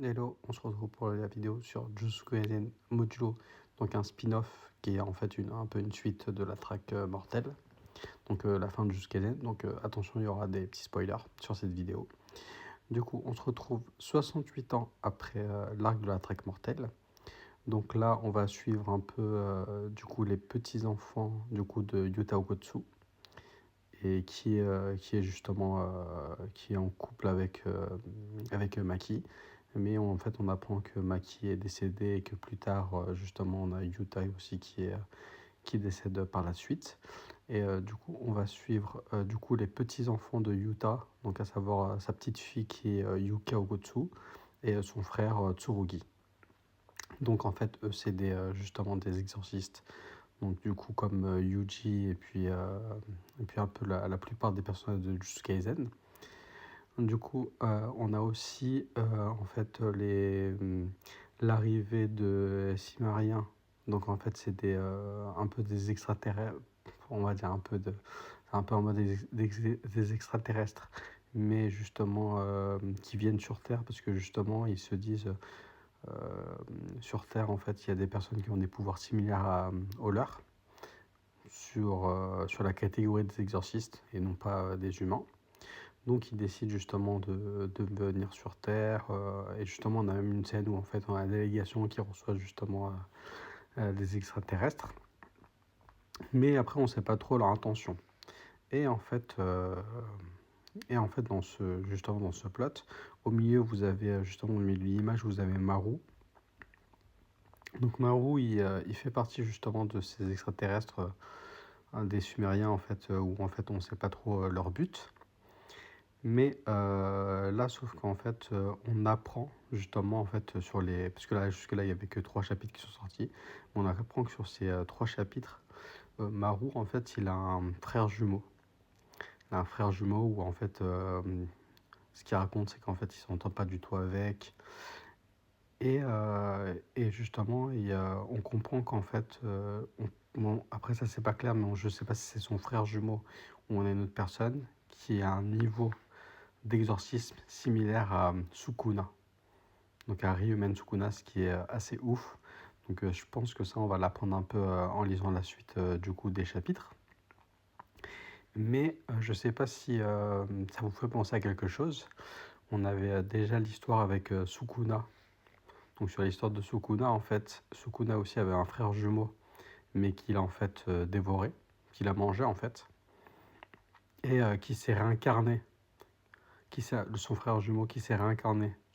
Hello, on se retrouve pour la vidéo sur Jujutsu Kaisen Modulo, donc un spin-off qui est en fait un peu une suite de la track mortelle, donc la fin de Jujutsu Kaisen, donc attention, il y aura des petits spoilers sur cette vidéo. Du coup, on se retrouve 68 ans après l'arc de la track mortelle, donc là on va suivre un peu du coup les petits-enfants du coup de Yuta Okotsu, et qui est justement qui est en couple avec Maki. Mais en fait, on apprend que Maki est décédé et que plus tard, justement, on a Yuta aussi qui décède par la suite. Et du coup, on va suivre du coup les petits-enfants de Yuta, donc à savoir sa petite fille qui est Yuka Ogotsu et son frère Tsurugi. Donc en fait, eux, c'est justement des exorcistes. Donc du coup, comme Yuji et puis un peu la plupart des personnages de Jujutsu Kaisen. Du coup, on a aussi en fait l'arrivée de Cimmeriens. Donc en fait, c'est un peu des extraterrestres, on va dire c'est un peu en mode des extraterrestres, mais justement qui viennent sur Terre parce que justement ils se disent sur Terre en fait il y a des personnes qui ont des pouvoirs similaires aux leurs sur la catégorie des exorcistes et non pas des humains. Donc ils décident justement de venir sur Terre. Et justement, on a même une scène où en fait on a la délégation qui reçoit justement des extraterrestres. Mais après, on ne sait pas trop leur intention. Et en fait, justement dans ce plot, au milieu, vous avez justement au milieu de l'image, vous avez Maru. Donc Maru, il fait partie justement de ces extraterrestres, des Sumériens en fait, où en fait on ne sait pas trop leur but. Mais là, sauf qu'en fait, on apprend justement en fait sur les, parce que là jusque-là il y avait que 3 chapitres qui sont sortis, mais on apprend que sur ces 3 chapitres, Maru en fait il a un frère jumeau. Il a un frère jumeau où en fait, ce qu'il raconte c'est qu'en fait il s'entend pas du tout avec. Et justement, on comprend qu'en fait, bon, après ça c'est pas clair, mais je sais pas si c'est son frère jumeau ou on a une autre personne qui a un niveau d'exorcisme similaire à Sukuna, donc à Ryumen Sukuna, ce qui est assez ouf. Donc je pense que ça, on va l'apprendre un peu en lisant la suite du coup des chapitres. Mais je sais pas si ça vous fait penser à quelque chose. On avait déjà l'histoire avec Sukuna. Donc sur l'histoire de Sukuna, en fait, Sukuna aussi avait un frère jumeau, mais qu'il a en fait dévoré, qu'il a mangé en fait, et qui s'est réincarné, son frère jumeau qui s'est réincarné